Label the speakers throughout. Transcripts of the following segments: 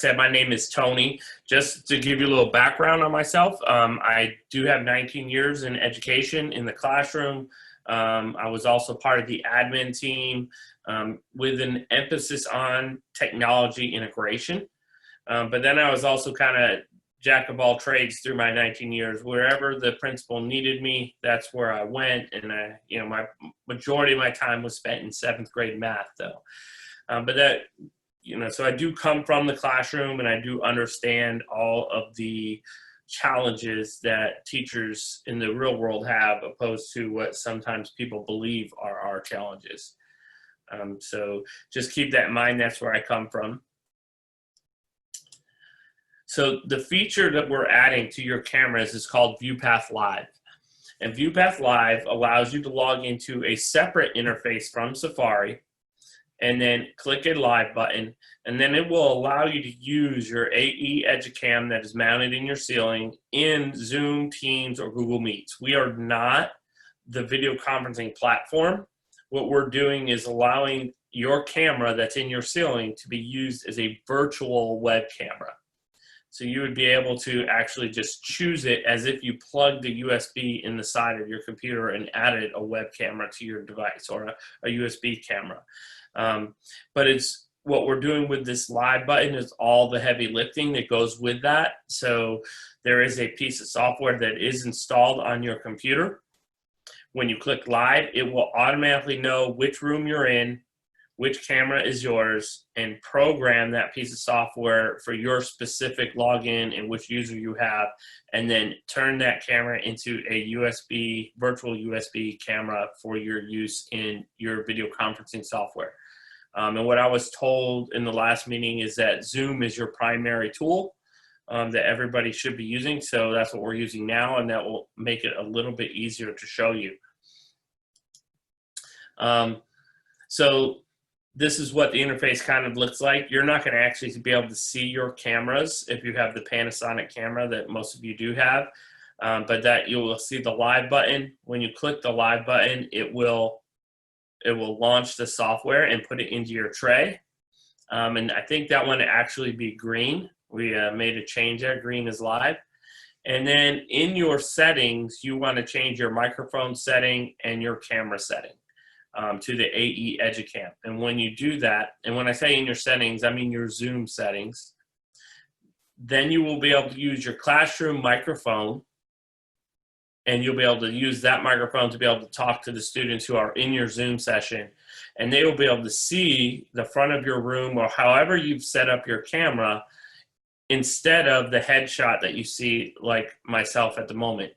Speaker 1: said, my name is Tony. Just to give you a little background on myself, I do have 19 years in education in the classroom. I was also part of the admin team with an emphasis on technology integration. But then I was also kind of jack of all trades through my 19 years. Wherever the principal needed me, that's where I went. And my majority of my time was spent in 7th grade math, though. But that, so I do come from the classroom, and I do understand all of the challenges that teachers in the real world have, opposed to what sometimes people believe are our challenges. So just keep that in mind. That's where I come from. So the feature that we're adding to your cameras is called ViewPath Live. And ViewPath Live allows you to log into a separate interface from Safari, and then click a live button, and then it will allow you to use your AE EduCam that is mounted in your ceiling in Zoom, Teams, or Google Meets. We are not the video conferencing platform. What we're doing is allowing your camera that's in your ceiling to be used as a virtual web camera. So you would be able to actually just choose it as if you plugged a USB in the side of your computer and added a web camera to your device, or a USB camera. But it's what we're doing with this live button is all the heavy lifting that goes with that. So there is a piece of software that is installed on your computer. When you click live, it will automatically know which room you're in, which camera is yours, and program that piece of software for your specific login and which user you have, and then turn that camera into a virtual USB camera for your use in your video conferencing software. And what I was told in the last meeting is that Zoom is your primary tool that everybody should be using. So that's what we're using now, and that will make it a little bit easier to show you. So this is what the interface kind of looks like. You're not going to actually be able to see your cameras if you have the Panasonic camera that most of you do have, but that you will see the live button. When you click the live button, it will launch the software and put it into your tray. And I think that one actually be green. We made a change there. Green is live. And then in your settings, you want to change your microphone setting and your camera setting to the AE EduCam. And when you do that, and when I say in your settings, I mean your Zoom settings, then you will be able to use your classroom microphone, and you'll be able to use that microphone to be able to talk to the students who are in your Zoom session, and they will be able to see the front of your room or however you've set up your camera instead of the headshot that you see like myself at the moment.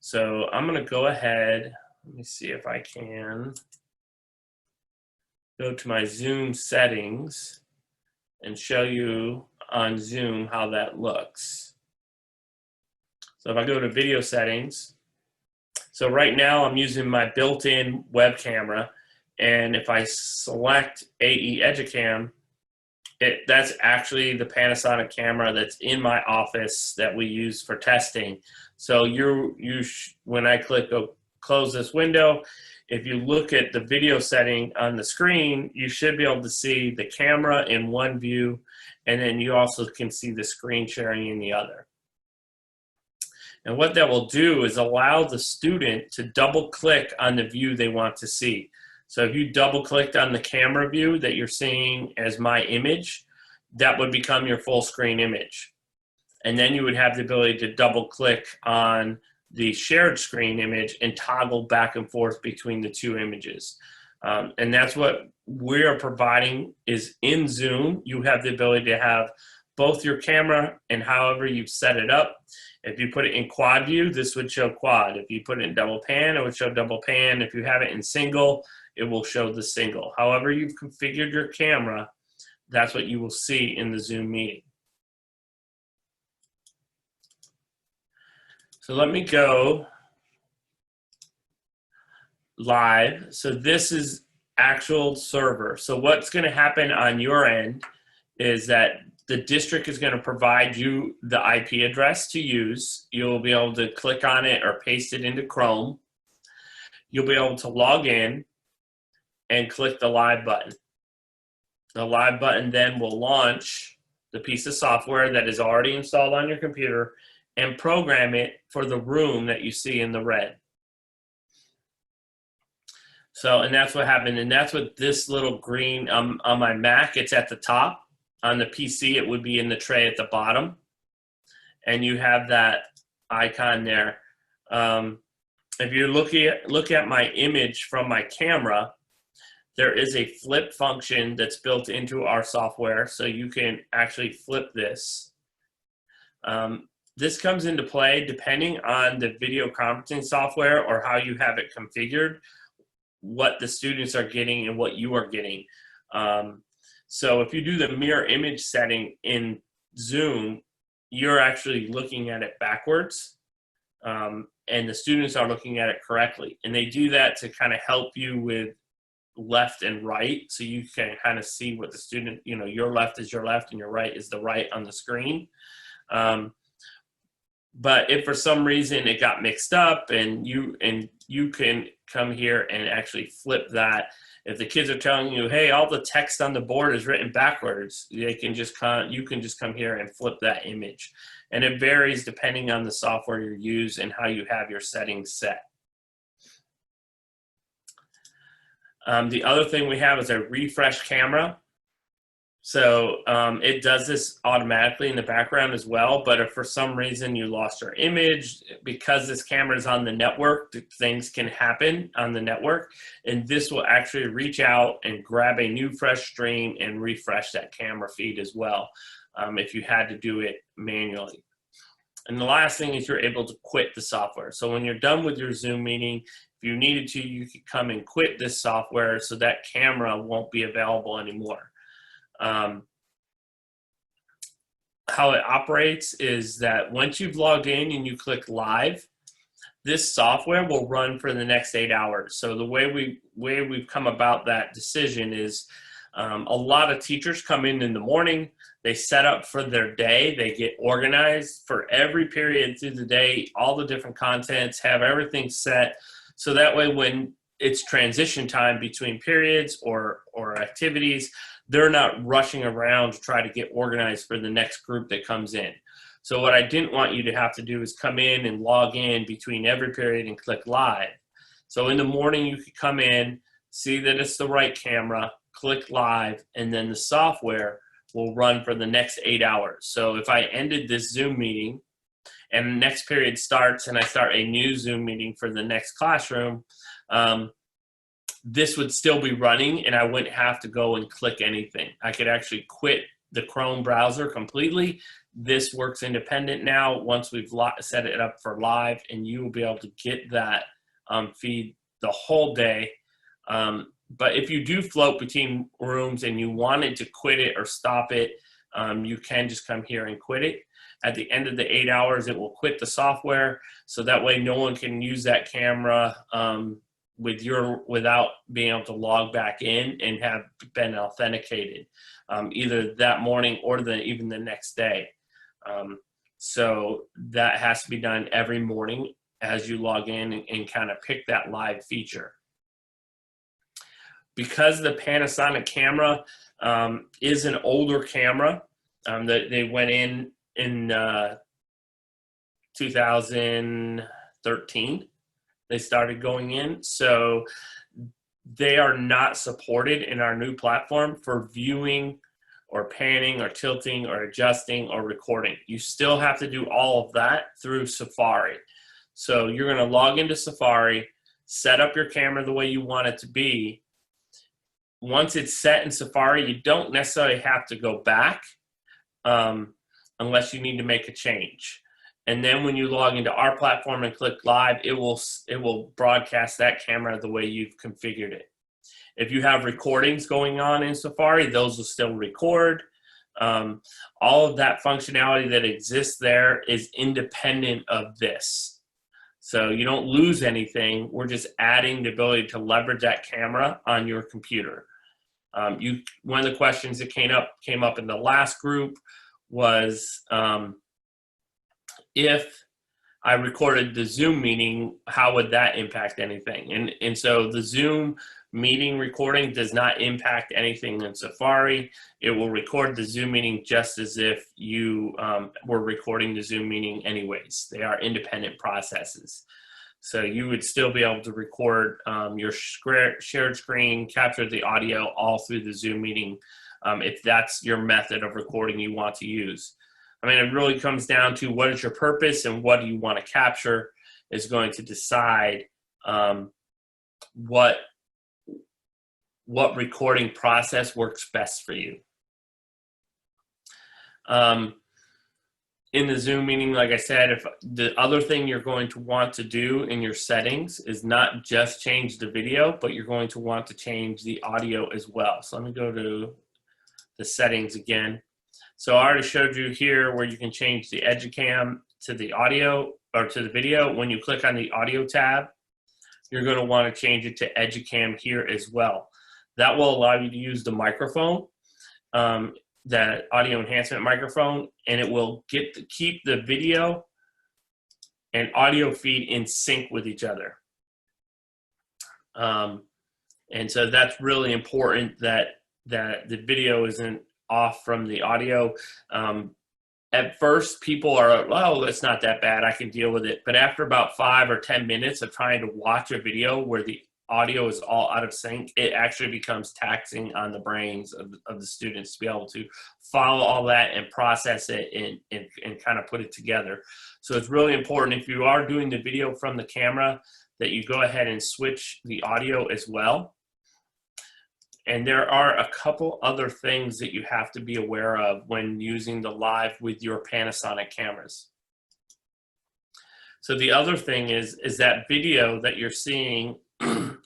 Speaker 1: So I'm going to go ahead, let me see if I can go to my Zoom settings and show you on Zoom how that looks. So if I go to video settings, so right now I'm using my built-in web camera, and if I select AE EduCam, that's actually the Panasonic camera that's in my office that we use for testing. So when I click close this window, if you look at the video setting on the screen, you should be able to see the camera in one view, and then you also can see the screen sharing in the other. And what that will do is allow the student to double click on the view they want to see. So if you double clicked on the camera view that you're seeing as my image, that would become your full screen image. And then you would have the ability to double click on the shared screen image and toggle back and forth between the two images. And that's what we're providing is in Zoom. You have the ability to have both your camera and however you've set it up. If you put it in quad view, this would show quad. If you put it in double pan, it would show double pan. If you have it in single, it will show the single. However you've configured your camera, that's what you will see in the Zoom meeting. So let me go live. So this is actual server. So what's going to happen on your end is that the district is going to provide you the IP address to use. You'll be able to click on it or paste it into Chrome. You'll be able to log in and click the live button. The live button then will launch the piece of software that is already installed on your computer, and program it for the room that you see in the red. So, and that's what happened. And that's what this little green, on my Mac, it's at the top. On the PC, it would be in the tray at the bottom. And you have that icon there. If you look at my image from my camera, there is a flip function that's built into our software, so you can actually flip this. This comes into play depending on the video conferencing software or how you have it configured, what the students are getting and what you are getting. So if you do the mirror image setting in Zoom, you're actually looking at it backwards, and the students are looking at it correctly. And they do that to kind of help you with left and right, so you can kind of see what the student, you know, your left is your left and your right is the right on the screen. But if for some reason it got mixed up, and you can come here and actually flip that. If the kids are telling you, hey, all the text on the board is written backwards, you can just come here and flip that image. And it varies depending on the software you use and how you have your settings set. The other thing we have is a refresh camera. So it does this automatically in the background as well, but if for some reason you lost your image, because this camera is on the network, things can happen on the network, and this will actually reach out and grab a new fresh stream and refresh that camera feed as well, if you had to do it manually. And the last thing is you're able to quit the software. So when you're done with your Zoom meeting, if you needed to, you could come and quit this software so that camera won't be available anymore. How it operates is that once you've logged in and you click live, this software will run for the next 8 hours. So the way we've come about that decision is a lot of teachers come in the morning, they set up for their day, they get organized for every period through the day, all the different contents, have everything set. So that way when it's transition time between periods or activities, they're not rushing around to try to get organized for the next group that comes in. So what I didn't want you to have to do is come in and log in between every period and click live. So in the morning, you could come in, see that it's the right camera, click live, and then the software will run for the next 8 hours. So if I ended this Zoom meeting and the next period starts and I start a new Zoom meeting for the next classroom, this would still be running and I wouldn't have to go and click anything. I could actually quit the Chrome browser completely. This works independent now once we've set it up for live, and you will be able to get that feed the whole day. But if you do float between rooms and you wanted to quit it or stop it, you can just come here and quit it. At the end of the 8 hours, it will quit the software, so that way no one can use that camera without being able to log back in and have been authenticated, either that morning or even the next day. So that has to be done every morning as you log in and kind of pick that live feature. Because the Panasonic camera is an older camera, that they went in 2013. They started going in, so they are not supported in our new platform for viewing or panning or tilting or adjusting or recording. You still have to do all of that through Safari. So you're going to log into Safari, set up your camera the way you want it to be. Once it's set in Safari, you don't necessarily have to go back unless you need to make a change. And then when you log into our platform and click live, it will broadcast that camera the way you've configured it. If you have recordings going on in Safari, those will still record. All of that functionality that exists there is independent of this. So you don't lose anything. We're just adding the ability to leverage that camera on your computer. One of the questions that came up in the last group was, if I recorded the Zoom meeting, how would that impact anything? And so the Zoom meeting recording does not impact anything in Safari. It will record the Zoom meeting just as if you were recording the Zoom meeting anyways. They are independent processes. So you would still be able to record your shared screen, capture the audio all through the Zoom meeting if that's your method of recording you want to use. I mean, it really comes down to what is your purpose and what do you want to capture is going to decide what recording process works best for you. In the Zoom meeting, like I said, if the other thing you're going to want to do in your settings is not just change the video, but you're going to want to change the audio as well. So let me go to the settings again. So I already showed you here where you can change the EduCam to the audio or to the video. When you click on the audio tab, you're going to want to change it to EduCam here as well. That will allow you to use the microphone, that audio enhancement microphone, and it will keep the video and audio feed in sync with each other. And so that's really important that the video isn't off from the audio. At first, people are, oh, it's not that bad, I can deal with it. But after about 5 or 10 minutes of trying to watch a video where the audio is all out of sync, it actually becomes taxing on the brains of the students to be able to follow all that and process it and kind of put it together. So it's really important if you are doing the video from the camera that you go ahead and switch the audio as well. And there are a couple other things that you have to be aware of when using the Live with your Panasonic cameras. So the other thing is that video that you're seeing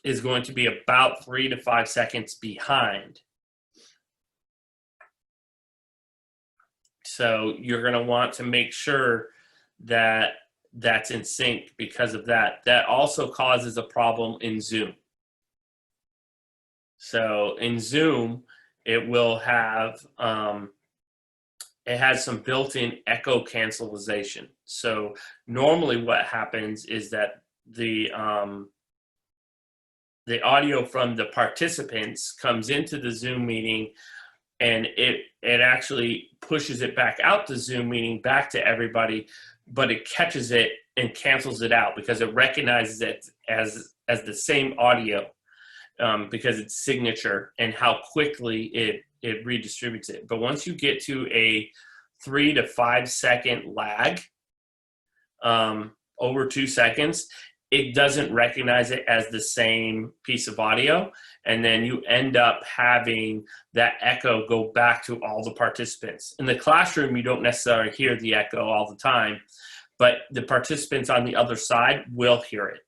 Speaker 1: is going to be about 3 to 5 seconds behind. So you're going to want to make sure that that's in sync because of that. That also causes a problem in Zoom. So in Zoom, it will have, it has some built-in echo cancellation. So normally what happens is that the audio from the participants comes into the Zoom meeting and it actually pushes it back out the Zoom meeting back to everybody, but it catches it and cancels it out because it recognizes it as the same audio. Because it's signature and how quickly it redistributes it. But once you get to a 3 to 5 second lag, over 2 seconds, it doesn't recognize it as the same piece of audio. And then you end up having that echo go back to all the participants. In the classroom, you don't necessarily hear the echo all the time, but the participants on the other side will hear it.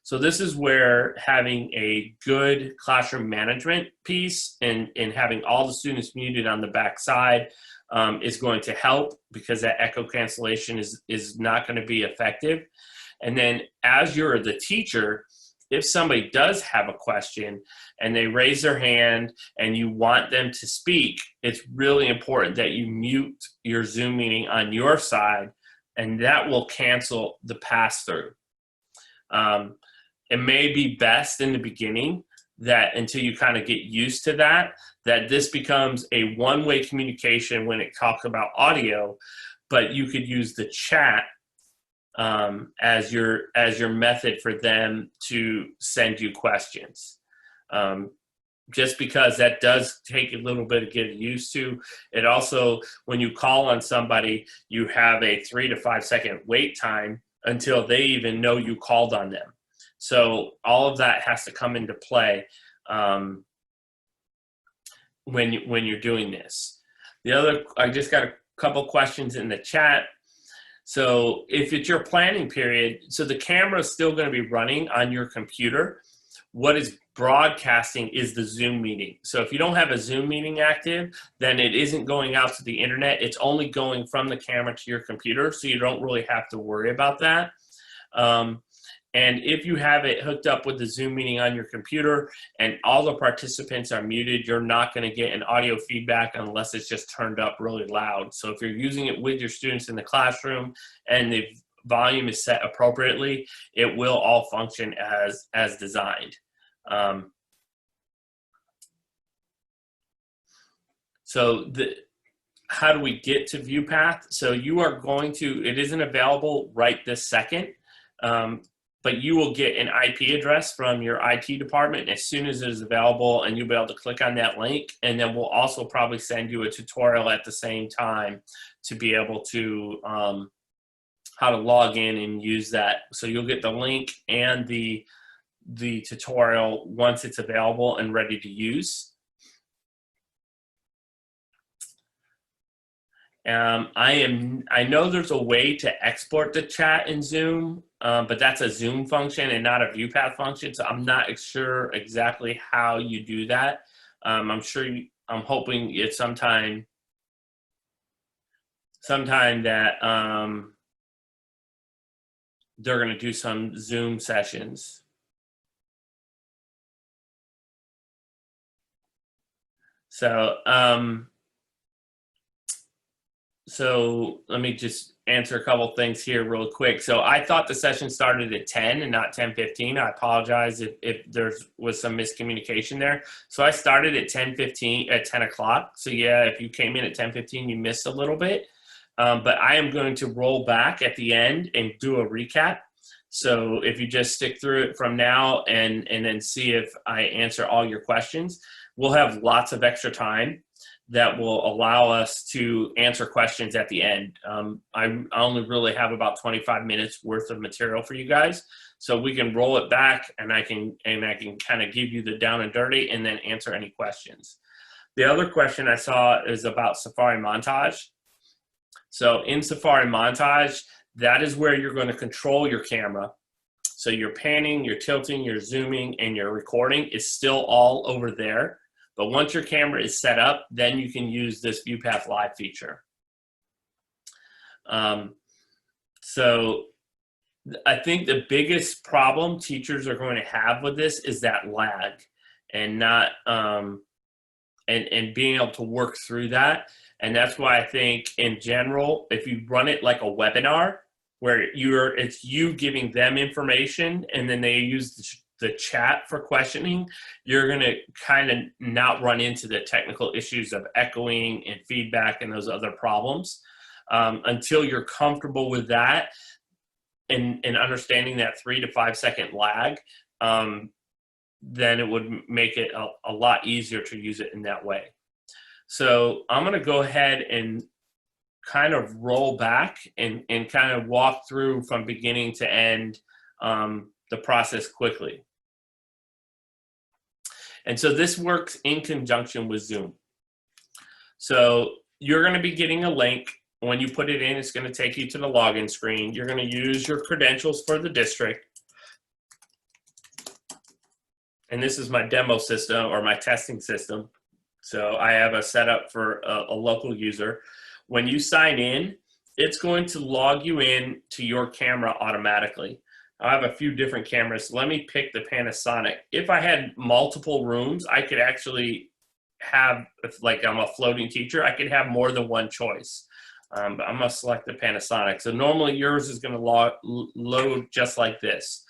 Speaker 1: So this is where having a good classroom management piece and having all the students muted on the back side is going to help because that echo cancellation is not going to be effective. And then as you're the teacher, if somebody does have a question and they raise their hand and you want them to speak, it's really important that you mute your Zoom meeting on your side, and that will cancel the pass-through. It may be best in the beginning that until you kind of get used to that this becomes a one-way communication when it talks about audio, but you could use the chat as your method for them to send you questions. Just because that does take a little bit of getting used to. It also, when you call on somebody, you have a 3 to 5 second wait time until they even know you called on them. So all of that has to come into play when you're doing this. I just got a couple questions in the chat. So if it's your planning period, so the camera is still going to be running on your computer. What is broadcasting is the Zoom meeting. So if you don't have a Zoom meeting active, then it isn't going out to the internet. It's only going from the camera to your computer, so you don't really have to worry about that. And if you have it hooked up with the Zoom meeting on your computer and all the participants are muted, you're not going to get an audio feedback unless it's just turned up really loud. So if you're using it with your students in the classroom and the volume is set appropriately, it will all function as designed. So how do we get to ViewPath? So you are going to, it isn't available right this second, but you will get an IP address from your IT department as soon as it is available, and you'll be able to click on that link, and then we'll also probably send you a tutorial at the same time to be able to, how to log in and use that. So you'll get the link and the tutorial once it's available and ready to use. I know there's a way to export the chat in Zoom, but that's a Zoom function and not a ViewPath function. So I'm not sure exactly how you do that. I'm hoping it's sometime that they're going to do some Zoom sessions. So, so let me just answer a couple things here real quick. So I thought the session started at 10 and not 10:15. I apologize if there was some miscommunication there. So I started at 10:15 at 10 o'clock. So yeah, if you came in at 10:15, you missed a little bit. But I am going to roll back at the end and do a recap. So if you just stick through it from now and then see if I answer all your questions, we'll have lots of extra time that will allow us to answer questions at the end. I only really have about 25 minutes worth of material for you guys, so we can roll it back, and I can kind of give you the down and dirty and then answer any questions. The other question I saw is about Safari Montage. So in Safari Montage, that is where you're going to control your camera. So your panning, your tilting, your zooming, and your recording is still all over there. But once your camera is set up, then you can use this ViewPath Live feature. So I think the biggest problem teachers are going to have with this is that lag, and not and being able to work through that. And that's why I think in general, if you run it like a webinar, where it's you giving them information and then they use the chat for questioning, you're going to kind of not run into the technical issues of echoing and feedback and those other problems. Until you're comfortable with that and understanding that 3 to 5 second lag, then it would make it a lot easier to use it in that way. So I'm going to go ahead and kind of roll back and kind of walk through from beginning to end the process quickly. And so this works in conjunction with Zoom. So you're going to be getting a link. When you put it in, it's going to take you to the login screen. You're going to use your credentials for the district. And this is my demo system or my testing system. So I have a setup for a local user. When you sign in, it's going to log you in to your camera automatically. I have a few different cameras. Let me pick the Panasonic. If I had multiple rooms, I could actually have, if like I'm a floating teacher, I could have more than one choice. But I'm going to select the Panasonic. So normally yours is going to load just like this.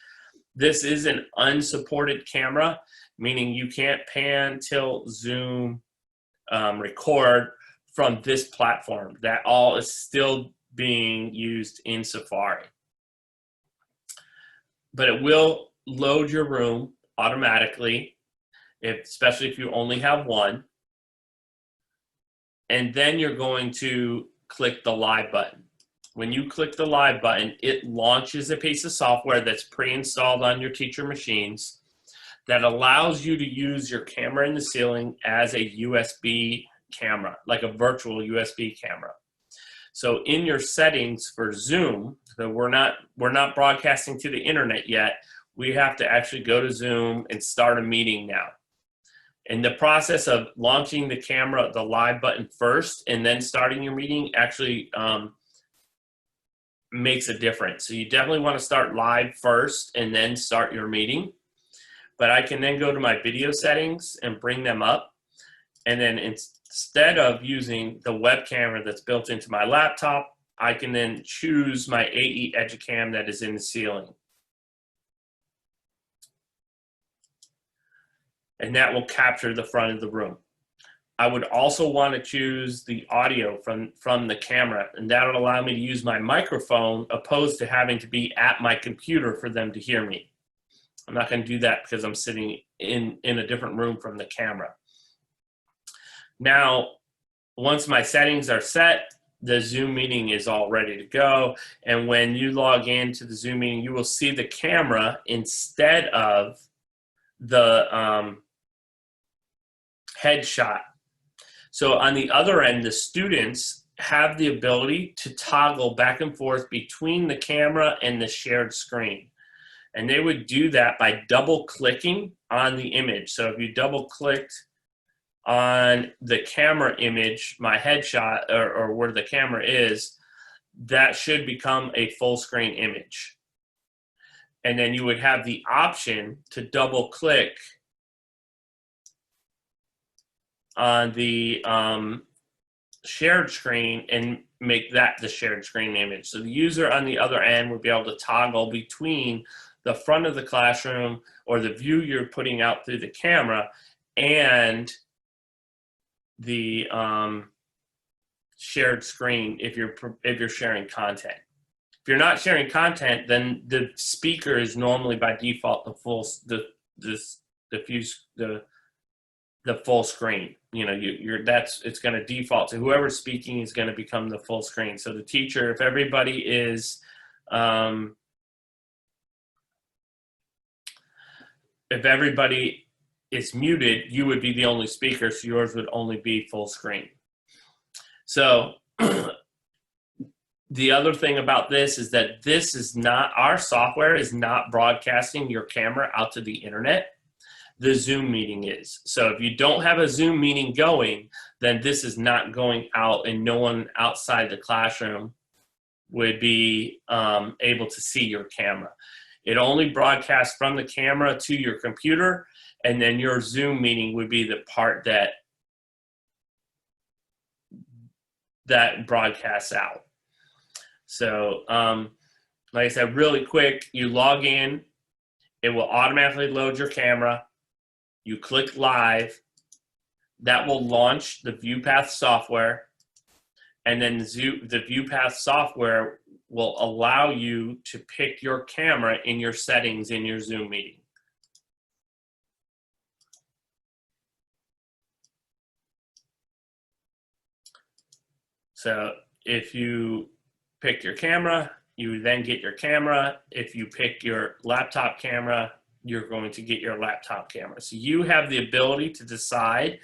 Speaker 1: This is an unsupported camera, meaning you can't pan, tilt, zoom, record from this platform. That all is still being used in Safari. But it will load your room automatically, especially if you only have one. And then you're going to click the live button. When you click the live button, it launches a piece of software that's pre-installed on your teacher machines that allows you to use your camera in the ceiling as a USB camera, like a virtual USB camera. So in your settings for Zoom, so we're not broadcasting to the internet yet. We have to actually go to Zoom and start a meeting now. In the process of launching the camera, the live button first, and then starting your meeting actually makes a difference. So you definitely want to start live first and then start your meeting. But I can then go to my video settings and bring them up. And then instead of using the web camera that's built into my laptop, I can then choose my AE Educam that is in the ceiling. And that will capture the front of the room. I would also want to choose the audio from the camera, and that would allow me to use my microphone opposed to having to be at my computer for them to hear me. I'm not going to do that because I'm sitting in a different room from the camera. Now, once my settings are set, the Zoom meeting is all ready to go. And when you log into the Zoom meeting, you will see the camera instead of the headshot. So on the other end, the students have the ability to toggle back and forth between the camera and the shared screen. And they would do that by double clicking on the image. So if you double clicked on the camera image, my headshot, or where the camera is, that should become a full screen image. And then you would have the option to double click on the shared screen and make that the shared screen image. So the user on the other end would be able to toggle between the front of the classroom or the view you're putting out through the camera and the shared screen if you're sharing content. If you're not sharing content, then the speaker is normally by default the full screen. You know, it's going to default to whoever's speaking is going to become the full screen. So the teacher, if everybody is muted, you would be the only speaker, so yours would only be full screen. So the other thing about this is that our software is not broadcasting your camera out to the internet. The Zoom meeting is. So if you don't have a Zoom meeting going, then this is not going out, and no one outside the classroom would be able to see your camera. It only broadcasts from the camera to your computer, and then your Zoom meeting would be the part that broadcasts out. So like I said, really quick, you log in, it will automatically load your camera. You click live, that will launch the ViewPath software, and then the ViewPath software will allow you to pick your camera in your settings in your Zoom meeting. So if you pick your camera, you then get your camera. If you pick your laptop camera, you're going to get your laptop camera. So you have the ability to decide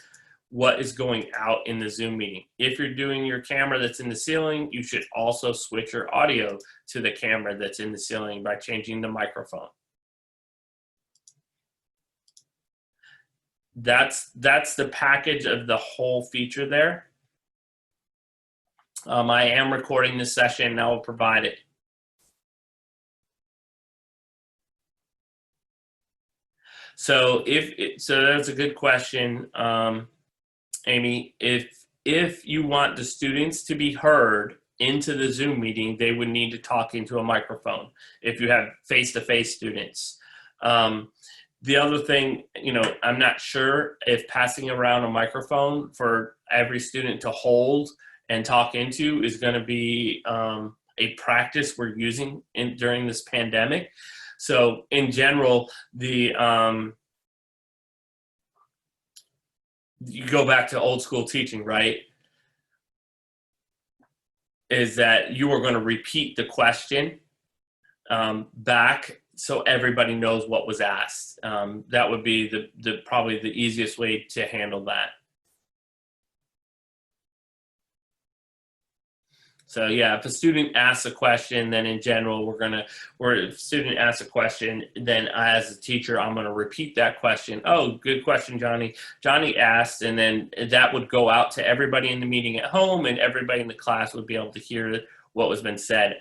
Speaker 1: what is going out in the Zoom meeting. If you're doing your camera that's in the ceiling, you should also switch your audio to the camera that's in the ceiling by changing the microphone. That's the package of the whole feature there. I am recording this session and I will provide it. So that's a good question, Amy. If you want the students to be heard into the Zoom meeting, they would need to talk into a microphone if you have face-to-face students. The other thing, I'm not sure if passing around a microphone for every student to hold and talk into is going to be a practice we're using during this pandemic. So in general, you go back to old school teaching, right? Is that you are going to repeat the question back so everybody knows what was asked. That would be probably the easiest way to handle that. So yeah, if a student asks a question, then in general, if a student asks a question, then as a teacher, I'm gonna repeat that question. Oh, good question, Johnny. Johnny asked, and then that would go out to everybody in the meeting at home, and everybody in the class would be able to hear what was been said.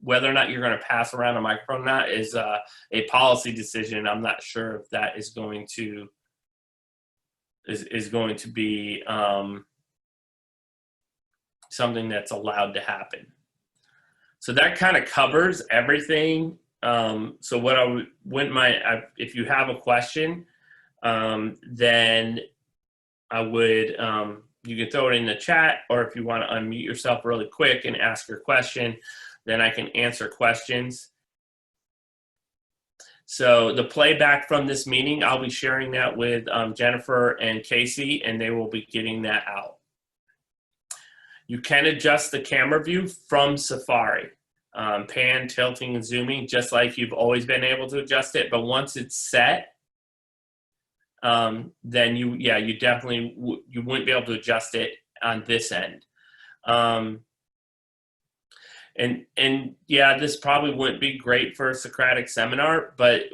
Speaker 1: Whether or not you're gonna pass around a microphone or not is a policy decision. I'm not sure if that is going to be something that's allowed to happen. So that kind of covers everything. So what if you have a question, then I would, you can throw it in the chat, or if you want to unmute yourself really quick and ask your question, then I can answer questions. So the playback from this meeting, I'll be sharing that with Jennifer and Casey, and they will be getting that out. You can adjust the camera view from Safari, pan, tilting, and zooming, just like you've always been able to adjust it. But once it's set, then you definitely you wouldn't be able to adjust it on this end. And yeah, this probably wouldn't be great for a Socratic seminar, but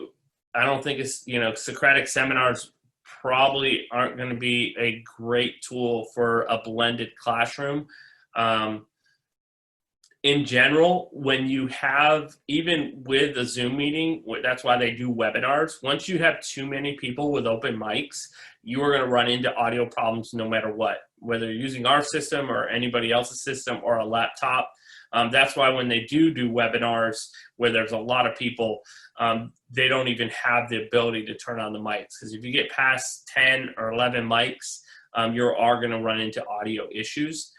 Speaker 1: I don't think it's, Socratic seminars probably aren't going to be a great tool for a blended classroom. In general, when you have, even with a Zoom meeting, that's why they do webinars. Once you have too many people with open mics, you are going to run into audio problems no matter what, whether you're using our system or anybody else's system or a laptop. That's why when they do webinars where there's a lot of people, they don't even have the ability to turn on the mics. Because if you get past 10 or 11 mics, you are going to run into audio issues.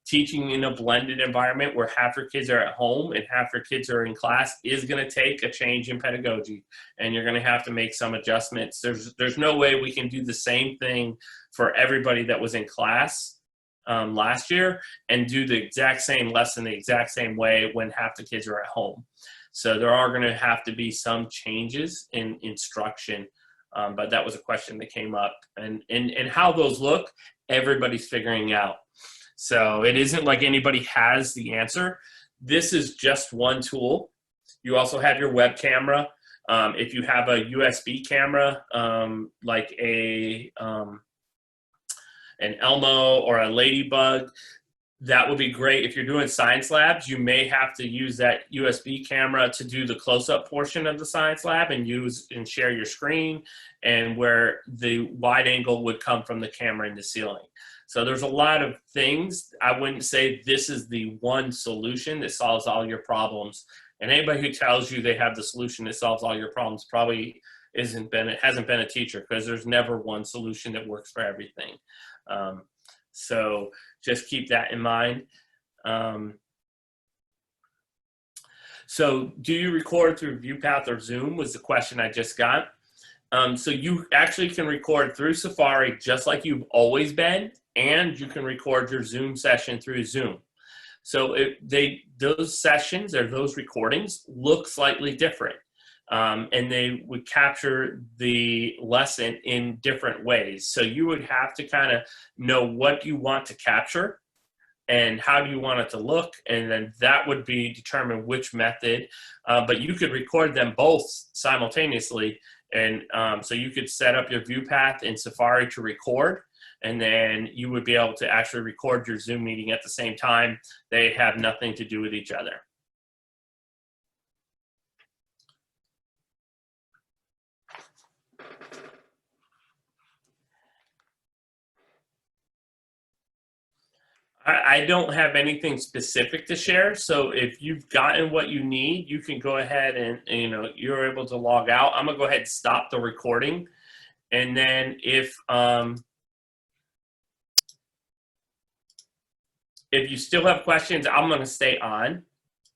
Speaker 1: Teaching in a blended environment where half your kids are at home and half your kids are in class is going to take a change in pedagogy, and you're going to have to make some adjustments. There's no way we can do the same thing for everybody that was in class last year and do the exact same lesson the exact same way when half the kids are at home. So there are going to have to be some changes in instruction, but that was a question that came up, and how those look, everybody's figuring out. So it isn't like anybody has the answer. This is just one tool. You also have your web camera. If you have a USB camera, like an Elmo or a Ladybug, that would be great. If you're doing science labs, you may have to use that USB camera to do the close-up portion of the science lab and share your screen, and where the wide angle would come from the camera in the ceiling. So there's a lot of things. I wouldn't say this is the one solution that solves all your problems. And anybody who tells you they have the solution that solves all your problems probably hasn't been a teacher, because there's never one solution that works for everything. So just keep that in mind. So do you record through ViewPath or Zoom was the question I just got. So you actually can record through Safari just like you've always been, and you can record your Zoom session through Zoom. So those sessions or those recordings look slightly different, and they would capture the lesson in different ways. So you would have to kind of know what you want to capture and how do you want it to look, and then that would be determine which method. But you could record them both simultaneously, and so you could set up your ViewPath in Safari to record, and then you would be able to actually record your Zoom meeting at the same time. They have nothing to do with each other. I don't have anything specific to share. So if you've gotten what you need, you can go ahead and you're able to log out. I'm gonna go ahead and stop the recording. And then if you still have questions, I'm gonna stay on.